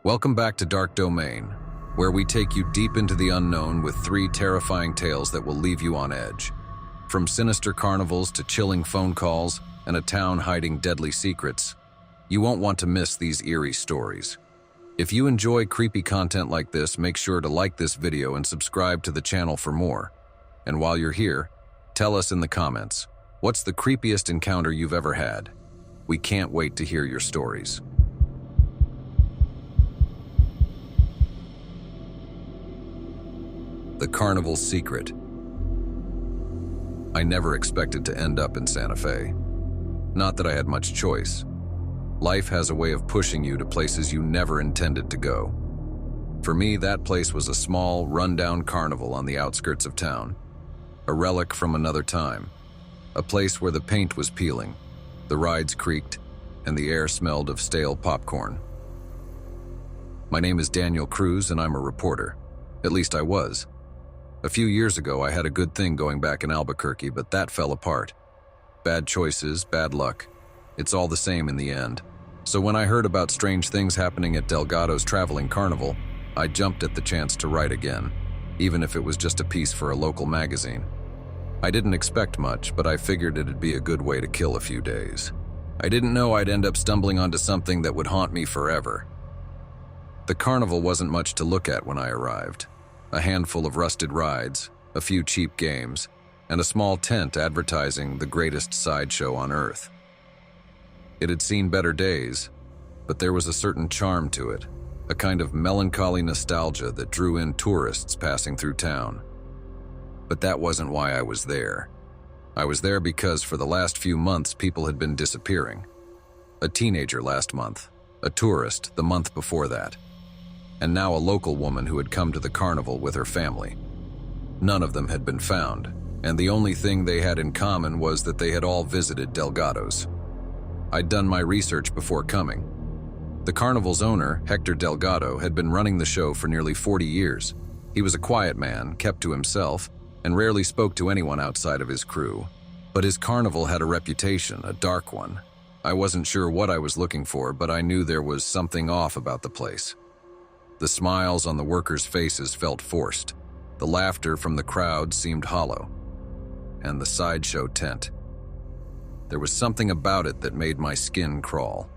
Welcome back to Dark Domain, where we take you deep into the unknown with 3 terrifying tales that will leave you on edge. From sinister carnivals to chilling phone calls and a town hiding deadly secrets, you won't want to miss these eerie stories. If you enjoy creepy content like this, make sure to like this video and subscribe to the channel for more. And while you're here, tell us in the comments, what's the creepiest encounter you've ever had? We can't wait to hear your stories. The Carnival's Secret. I never expected to end up in Santa Fe. Not that I had much choice. Life has a way of pushing you to places you never intended to go. For me, that place was a small, run-down carnival on the outskirts of town. A relic from another time. A place where the paint was peeling, the rides creaked, and the air smelled of stale popcorn. My name is Daniel Cruz, and I'm a reporter. At least I was. A few years ago, I had a good thing going back in Albuquerque, but that fell apart. Bad choices, bad luck. It's all the same in the end. So when I heard about strange things happening at Delgado's traveling carnival, I jumped at the chance to write again, even if it was just a piece for a local magazine. I didn't expect much, but I figured it'd be a good way to kill a few days. I didn't know I'd end up stumbling onto something that would haunt me forever. The carnival wasn't much to look at when I arrived. A handful of rusted rides, a few cheap games, and a small tent advertising the greatest sideshow on Earth. It had seen better days, but there was a certain charm to it, a kind of melancholy nostalgia that drew in tourists passing through town. But that wasn't why I was there. I was there because for the last few months people had been disappearing. A teenager last month, a tourist the month before that, and now a local woman who had come to the carnival with her family. None of them had been found, and the only thing they had in common was that they had all visited Delgado's. I'd done my research before coming. The carnival's owner, Hector Delgado, had been running the show for nearly 40 years. He was a quiet man, kept to himself, and rarely spoke to anyone outside of his crew. But his carnival had a reputation, a dark one. I wasn't sure what I was looking for, but I knew there was something off about the place. The smiles on the workers' faces felt forced. The laughter from the crowd seemed hollow. And the sideshow tent. There was something about it that made my skin crawl.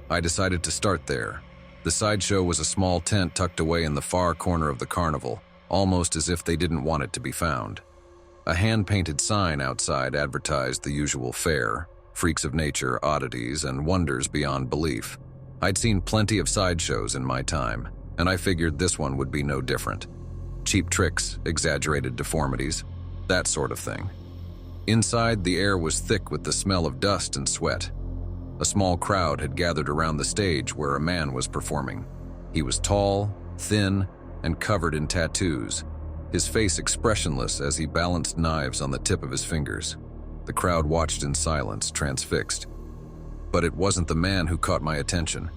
I decided to start there. The sideshow was a small tent tucked away in the far corner of the carnival, almost as if they didn't want it to be found. A hand-painted sign outside advertised the usual fare, freaks of nature, oddities, and wonders beyond belief. I'd seen plenty of sideshows in my time, and I figured this one would be no different. Cheap tricks, exaggerated deformities, that sort of thing. Inside, the air was thick with the smell of dust and sweat. A small crowd had gathered around the stage where a man was performing. He was tall, thin, and covered in tattoos, his face expressionless as he balanced knives on the tip of his fingers. The crowd watched in silence, transfixed. But it wasn't the man who caught my attention.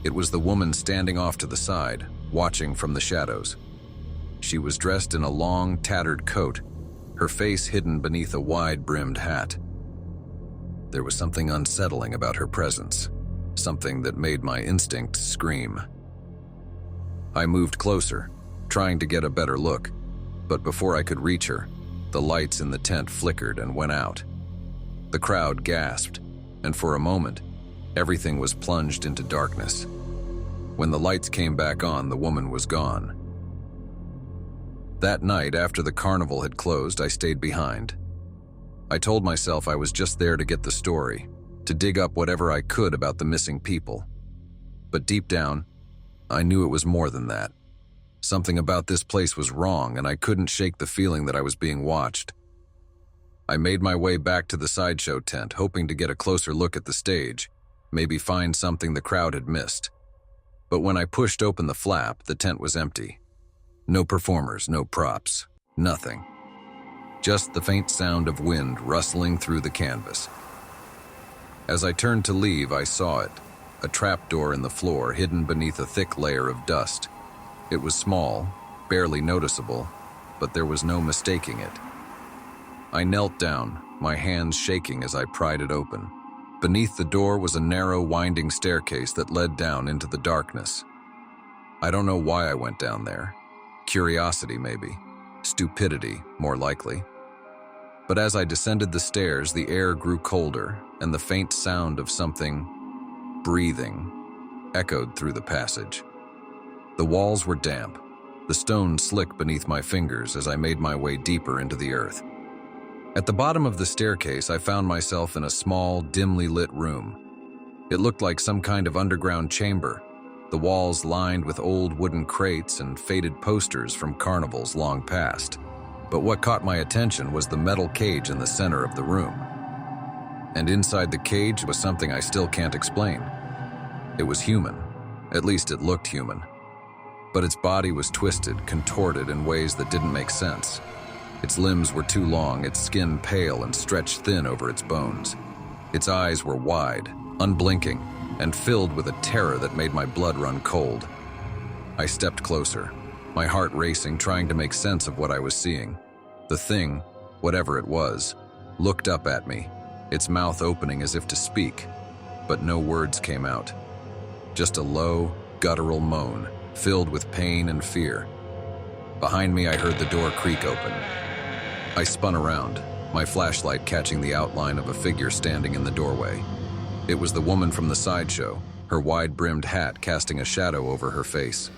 It was the woman standing off to the side, watching from the shadows. She was dressed in a long, tattered coat, her face hidden beneath a wide-brimmed hat. There was something unsettling about her presence, something that made my instincts scream. I moved closer, trying to get a better look, but before I could reach her, the lights in the tent flickered and went out. The crowd gasped, and for a moment, everything was plunged into darkness. When the lights came back on, the woman was gone. That night, after the carnival had closed, I stayed behind. I told myself I was just there to get the story, to dig up whatever I could about the missing people. But deep down, I knew it was more than that. Something about this place was wrong, and I couldn't shake the feeling that I was being watched. I made my way back to the sideshow tent, hoping to get a closer look at the stage, maybe find something the crowd had missed. But when I pushed open the flap, the tent was empty. No performers, no props, nothing. Just the faint sound of wind rustling through the canvas. As I turned to leave, I saw it, a trapdoor in the floor hidden beneath a thick layer of dust. It was small, barely noticeable, but there was no mistaking it. I knelt down, my hands shaking as I pried it open. Beneath the door was a narrow, winding staircase that led down into the darkness. I don't know why I went down there. Curiosity, maybe. Stupidity, more likely. But as I descended the stairs, the air grew colder, and the faint sound of something breathing echoed through the passage. The walls were damp, the stone slick beneath my fingers as I made my way deeper into the earth. At the bottom of the staircase, I found myself in a small, dimly lit room. It looked like some kind of underground chamber, the walls lined with old wooden crates and faded posters from carnivals long past. But what caught my attention was the metal cage in the center of the room. And inside the cage was something I still can't explain. It was human. At least it looked human. But its body was twisted, contorted in ways that didn't make sense. Its limbs were too long, its skin pale and stretched thin over its bones. Its eyes were wide, unblinking, and filled with a terror that made my blood run cold. I stepped closer, my heart racing, trying to make sense of what I was seeing. The thing, whatever it was, looked up at me, its mouth opening as if to speak, but no words came out. Just a low, guttural moan, filled with pain and fear. Behind me, I heard the door creak open. I spun around, my flashlight catching the outline of a figure standing in the doorway. It was the woman from the sideshow, her wide-brimmed hat casting a shadow over her face.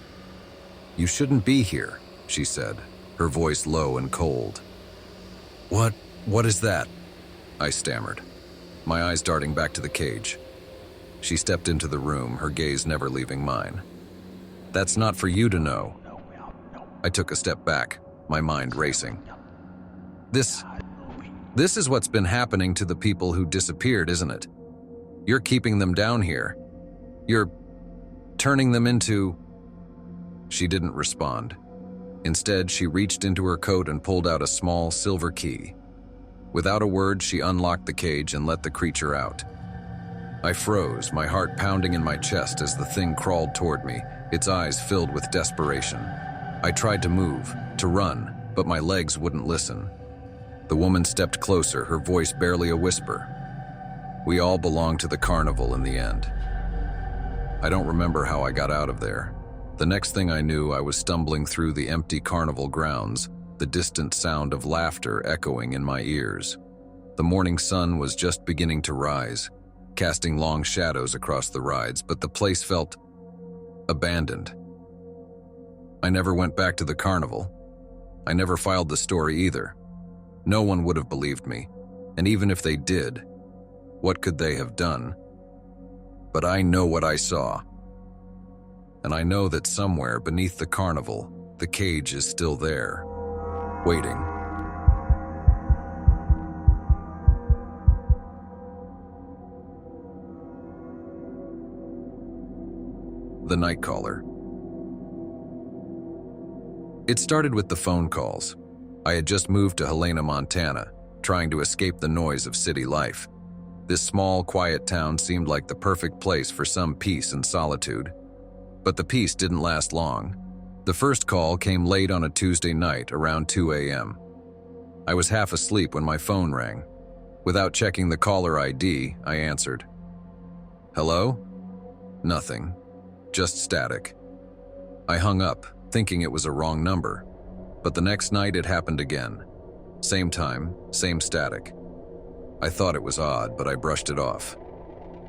"You shouldn't be here," she said, her voice low and cold. What is that?" I stammered, my eyes darting back to the cage. She stepped into the room, her gaze never leaving mine. "That's not for you to know." I took a step back, my mind racing. This is what's been happening to the people who disappeared, isn't it? You're keeping them down here. You're turning them into... She didn't respond. Instead, she reached into her coat and pulled out a small silver key. Without a word, she unlocked the cage and let the creature out. I froze, my heart pounding in my chest as the thing crawled toward me, its eyes filled with desperation. I tried to move, to run, but my legs wouldn't listen. The woman stepped closer, her voice barely a whisper. We all belonged to the carnival in the end. I don't remember how I got out of there. The next thing I knew, I was stumbling through the empty carnival grounds, the distant sound of laughter echoing in my ears. The morning sun was just beginning to rise, casting long shadows across the rides, but the place felt abandoned. I never went back to the carnival. I never filed the story either. No one would have believed me, and even if they did, what could they have done? But I know what I saw. And I know that somewhere beneath the carnival, the cage is still there, waiting. The Night Caller. It started with the phone calls. I had just moved to Helena, Montana, trying to escape the noise of city life. This small, quiet town seemed like the perfect place for some peace and solitude. But the peace didn't last long. The first call came late on a Tuesday night, around 2 a.m. I was half asleep when my phone rang. Without checking the caller ID, I answered. "Hello?" Nothing. Just static. I hung up, thinking it was a wrong number. But the next night it happened again. Same time, same static. I thought it was odd, but I brushed it off.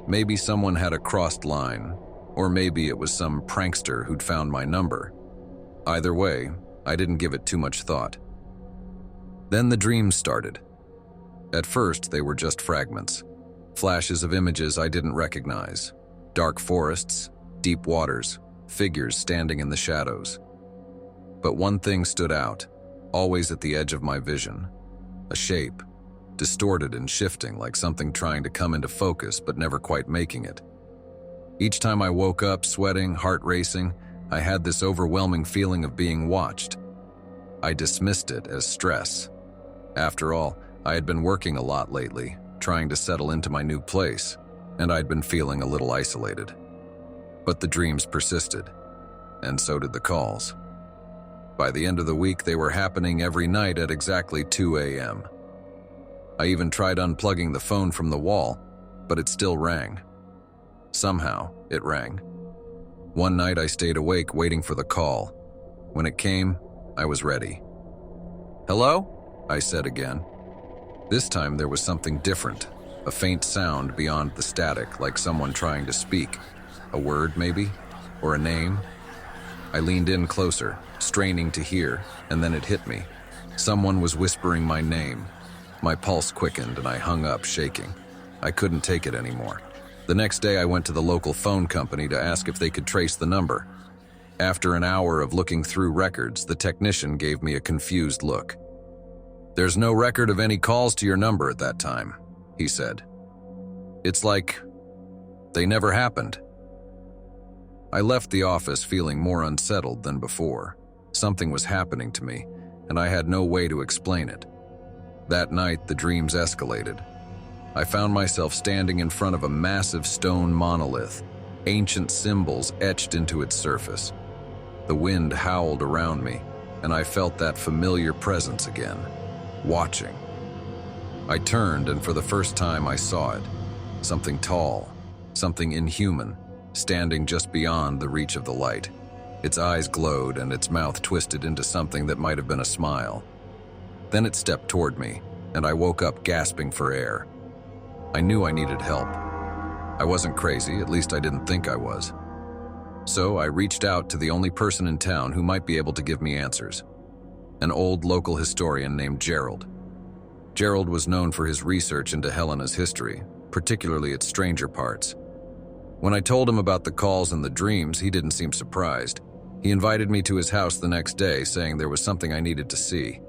Maybe someone had a crossed line, or maybe it was some prankster who'd found my number. Either way, I didn't give it too much thought. Then the dreams started. At first, they were just fragments. Flashes of images I didn't recognize. Dark forests, deep waters, figures standing in the shadows. But one thing stood out, always at the edge of my vision. A shape, distorted and shifting like something trying to come into focus but never quite making it. Each time I woke up, sweating, heart racing, I had this overwhelming feeling of being watched. I dismissed it as stress. After all, I had been working a lot lately, trying to settle into my new place, and I'd been feeling a little isolated. But the dreams persisted, and so did the calls. By the end of the week, they were happening every night at exactly 2 a.m. I even tried unplugging the phone from the wall, but it still rang. Somehow, it rang. One night I stayed awake waiting for the call. When it came, I was ready. "Hello?" I said again. This time there was something different, a faint sound beyond the static, like someone trying to speak. A word, maybe? Or a name? I leaned in closer, straining to hear, and then it hit me. Someone was whispering my name. My pulse quickened and I hung up, shaking. I couldn't take it anymore. The next day I went to the local phone company to ask if they could trace the number. After an hour of looking through records, the technician gave me a confused look. "There's no record of any calls to your number at that time," he said. "It's like they never happened." I left the office feeling more unsettled than before. Something was happening to me, and I had no way to explain it. That night, the dreams escalated. I found myself standing in front of a massive stone monolith, ancient symbols etched into its surface. The wind howled around me, and I felt that familiar presence again, watching. I turned, and for the first time I saw it. Something tall, something inhuman, standing just beyond the reach of the light. Its eyes glowed, and its mouth twisted into something that might have been a smile. Then it stepped toward me, and I woke up gasping for air. I knew I needed help. I wasn't crazy, at least I didn't think I was. So I reached out to the only person in town who might be able to give me answers. An old local historian named Gerald. Gerald was known for his research into Helena's history, particularly its stranger parts. When I told him about the calls and the dreams, he didn't seem surprised. He invited me to his house the next day, saying there was something I needed to see.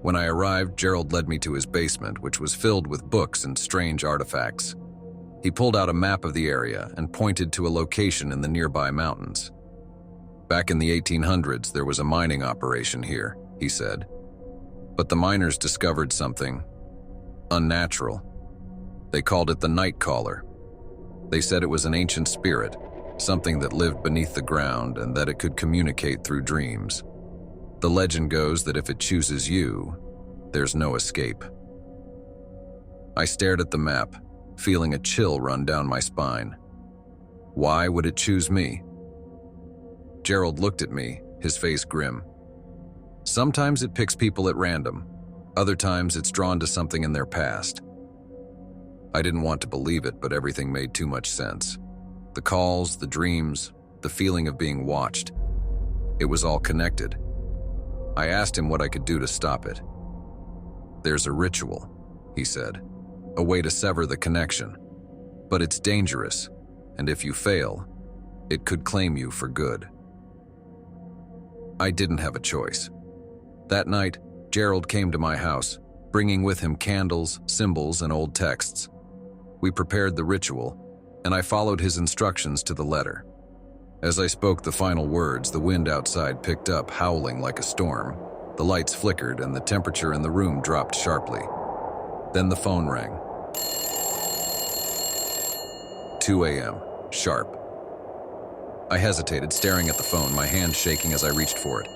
When I arrived, Gerald led me to his basement, which was filled with books and strange artifacts. He pulled out a map of the area and pointed to a location in the nearby mountains. "Back in the 1800s, there was a mining operation here," he said. "But the miners discovered something unnatural. They called it the Night Caller. They said it was an ancient spirit, something that lived beneath the ground and that it could communicate through dreams. The legend goes that if it chooses you, there's no escape." I stared at the map, feeling a chill run down my spine. Why would it choose me? Gerald looked at me, his face grim. "Sometimes it picks people at random. Other times it's drawn to something in their past." I didn't want to believe it, but everything made too much sense. The calls, the dreams, the feeling of being watched. It was all connected. I asked him what I could do to stop it. "There's a ritual," he said, "a way to sever the connection. But it's dangerous, and if you fail, it could claim you for good." I didn't have a choice. That night, Gerald came to my house, bringing with him candles, symbols, and old texts. We prepared the ritual, and I followed his instructions to the letter. As I spoke the final words, the wind outside picked up, howling like a storm. The lights flickered, and the temperature in the room dropped sharply. Then the phone rang. 2 a.m., sharp. I hesitated, staring at the phone, my hand shaking as I reached for it.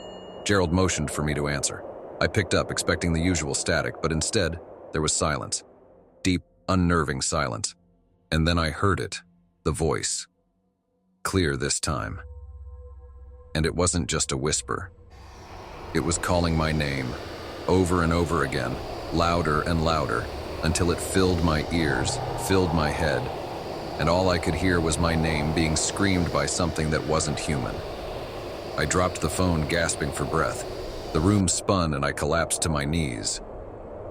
Gerald motioned for me to answer. I picked up, expecting the usual static, but instead, there was silence. Deep, unnerving silence. And then I heard it, the voice. Clear this time. And it wasn't just a whisper. It was calling my name, over and over again, louder and louder, until it filled my ears, filled my head, and all I could hear was my name being screamed by something that wasn't human. I dropped the phone, gasping for breath. The room spun and I collapsed to my knees.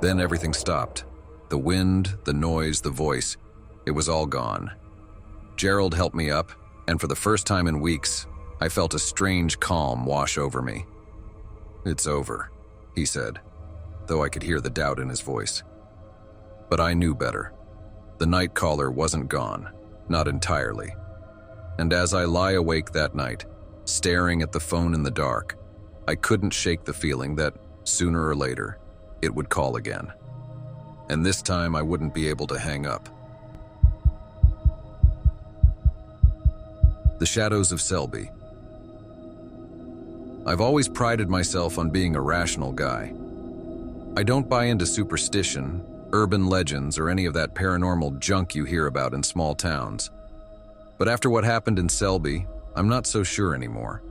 Then everything stopped. The wind, the noise, the voice. It was all gone. Gerald helped me up, and for the first time in weeks, I felt a strange calm wash over me. "It's over," he said, though I could hear the doubt in his voice. But I knew better. The night caller wasn't gone, not entirely. And as I lie awake that night, staring at the phone in the dark, I couldn't shake the feeling that, sooner or later, it would call again. And this time I wouldn't be able to hang up. The Shadows of Selby. I've always prided myself on being a rational guy. I don't buy into superstition urban legends, or any of that paranormal junk you hear about in small towns. But after what happened in Selby, I'm not so sure anymore.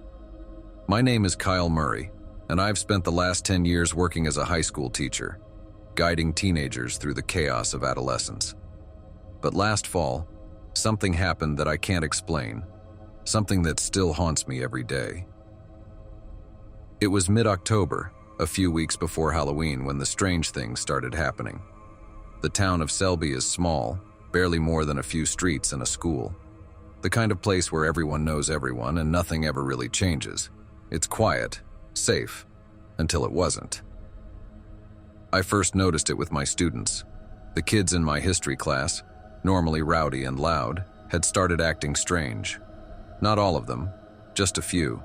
My name is Kyle Murray, and I've spent the last 10 years working as a high school teacher, guiding teenagers through the chaos of adolescence. But last fall, something happened that I can't explain, something that still haunts me every day. It was mid-October, a few weeks before Halloween, when the strange things started happening. The town of Selby is small, barely more than a few streets and a school. The kind of place where everyone knows everyone and nothing ever really changes. It's quiet, safe, until it wasn't. I first noticed it with my students. The kids in my history class, normally rowdy and loud, had started acting strange. Not all of them, just a few.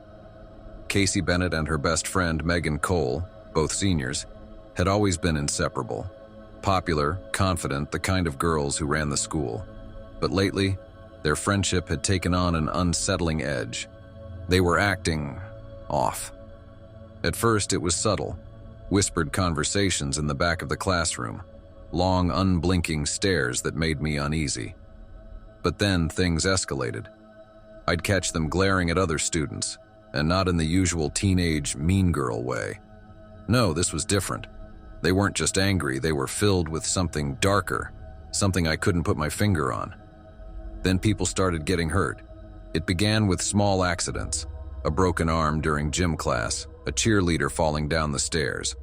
Casey Bennett and her best friend Megan Cole, both seniors, had always been inseparable. Popular, confident, the kind of girls who ran the school. But lately, their friendship had taken on an unsettling edge. They were acting off. At first, it was subtle. Whispered conversations in the back of the classroom. Long, unblinking stares that made me uneasy. But then things escalated. I'd catch them glaring at other students, and not in the usual teenage mean girl way. No, this was different. They weren't just angry, they were filled with something darker, something I couldn't put my finger on. Then people started getting hurt. It began with small accidents, a broken arm during gym class, a cheerleader falling down the stairs.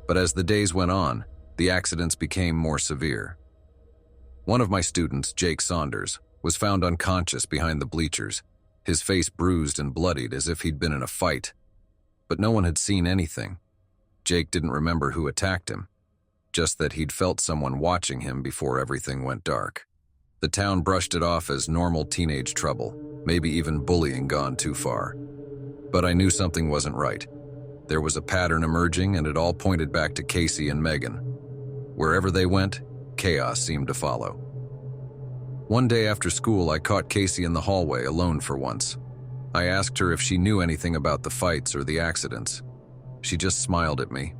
But as the days went on, the accidents became more severe. One of my students, Jake Saunders, was found unconscious behind the bleachers, his face bruised and bloodied as if he'd been in a fight. But no one had seen anything. Jake didn't remember who attacked him, just that he'd felt someone watching him before everything went dark. The town brushed it off as normal teenage trouble, maybe even bullying gone too far. But I knew something wasn't right. There was a pattern emerging, and it all pointed back to Casey and Megan. Wherever they went, chaos seemed to follow. One day after school, I caught Casey in the hallway alone for once. I asked her if she knew anything about the fights or the accidents. She just smiled at me,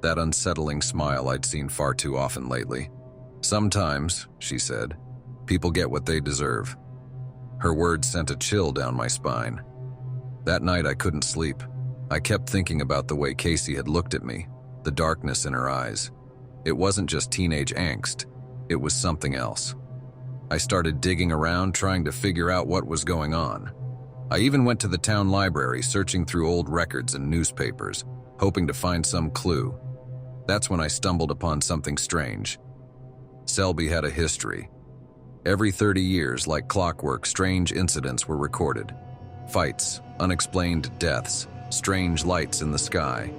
that unsettling smile I'd seen far too often lately. "Sometimes," she said, "people get what they deserve." Her words sent a chill down my spine. That night I couldn't sleep. I kept thinking about the way Casey had looked at me, the darkness in her eyes. It wasn't just teenage angst, it was something else. I started digging around, trying to figure out what was going on. I even went to the town library, searching through old records and newspapers, hoping to find some clue. That's when I stumbled upon something strange. Selby had a history. Every 30 years, like clockwork, strange incidents were recorded. Fights, unexplained deaths, strange lights in the sky.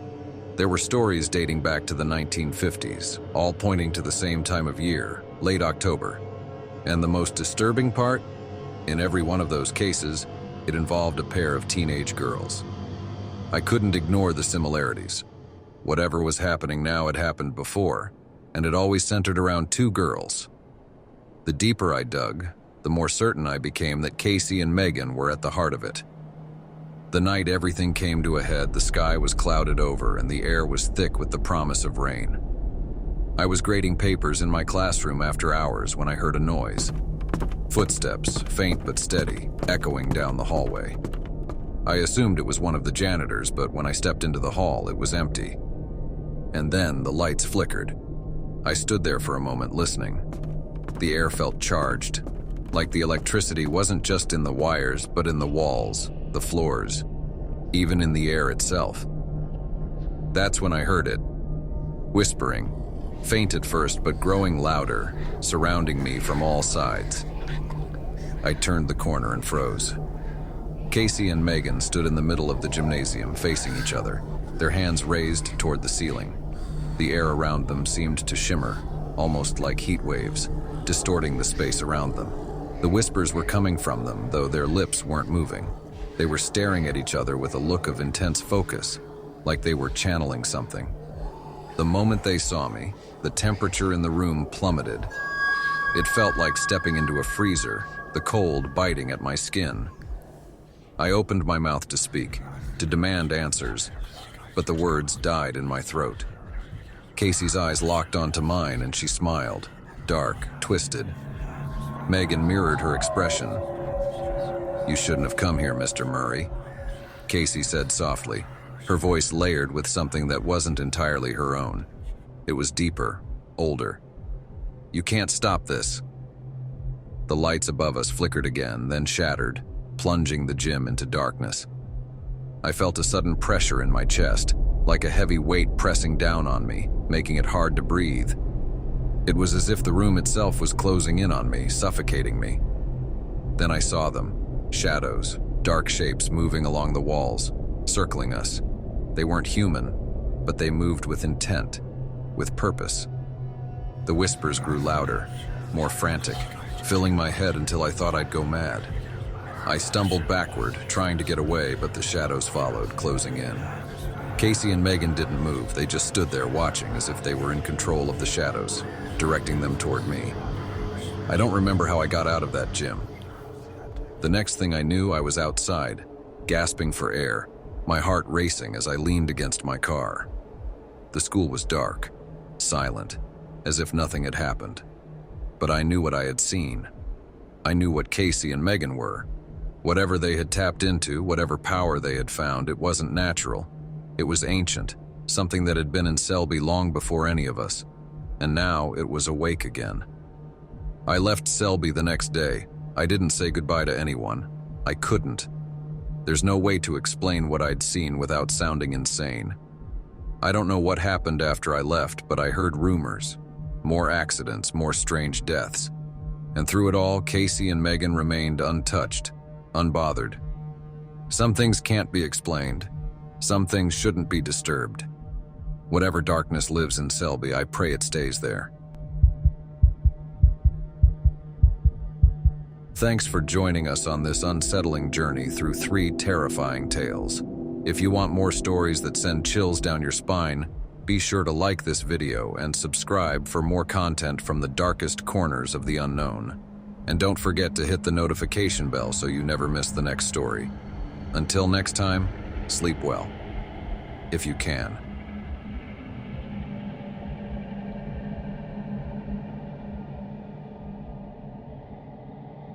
There were stories dating back to the 1950s, all pointing to the same time of year, late October. And the most disturbing part? In every one of those cases, it involved a pair of teenage girls. I couldn't ignore the similarities. Whatever was happening now had happened before, and it always centered around two girls. The deeper I dug, the more certain I became that Casey and Megan were at the heart of it. The night everything came to a head, the sky was clouded over and the air was thick with the promise of rain. I was grading papers in my classroom after hours when I heard a noise. Footsteps, faint but steady, echoing down the hallway. I assumed it was one of the janitors, but when I stepped into the hall, it was empty. And then the lights flickered. I stood there for a moment listening. The air felt charged, like the electricity wasn't just in the wires, but in the walls, the floors, even in the air itself. That's when I heard it. Whispering, faint at first but growing louder, surrounding me from all sides. I turned the corner and froze. Casey and Megan stood in the middle of the gymnasium, facing each other, their hands raised toward the ceiling. The air around them seemed to shimmer, almost like heat waves, distorting the space around them. The whispers were coming from them, though their lips weren't moving. They were staring at each other with a look of intense focus, like they were channeling something. The moment they saw me, the temperature in the room plummeted. It felt like stepping into a freezer, the cold biting at my skin. I opened my mouth to speak, to demand answers, but the words died in my throat. Casey's eyes locked onto mine and she smiled, dark, twisted. Megan mirrored her expression. "You shouldn't have come here, Mr. Murray," Casey said softly, her voice layered with something that wasn't entirely her own. It was deeper, older. "You can't stop this." The lights above us flickered again, then shattered, plunging the gym into darkness. I felt a sudden pressure in my chest, like a heavy weight pressing down on me, making it hard to breathe. It was as if the room itself was closing in on me, suffocating me. Then I saw them, shadows, dark shapes moving along the walls, circling us. They weren't human, but they moved with intent, with purpose. The whispers grew louder, more frantic, filling my head until I thought I'd go mad. I stumbled backward, trying to get away, but the shadows followed, closing in. Casey and Megan didn't move. They just stood there watching as if they were in control of the shadows, directing them toward me. I don't remember how I got out of that gym. The next thing I knew, I was outside, gasping for air, my heart racing as I leaned against my car. The school was dark, silent, as if nothing had happened. But I knew what I had seen. I knew what Casey and Megan were. Whatever they had tapped into, whatever power they had found, it wasn't natural. It was ancient, something that had been in Selby long before any of us. And now it was awake again. I left Selby the next day. I didn't say goodbye to anyone. I couldn't. There's no way to explain what I'd seen without sounding insane. I don't know what happened after I left, but I heard rumors. More accidents, more strange deaths. And through it all, Casey and Megan remained untouched, unbothered. Some things can't be explained. Some things shouldn't be disturbed. Whatever darkness lives in Selby, I pray it stays there. Thanks for joining us on this unsettling journey through 3 terrifying tales. If you want more stories that send chills down your spine, be sure to like this video and subscribe for more content from the darkest corners of the unknown. And don't forget to hit the notification bell so you never miss the next story. Until next time, sleep well, if you can.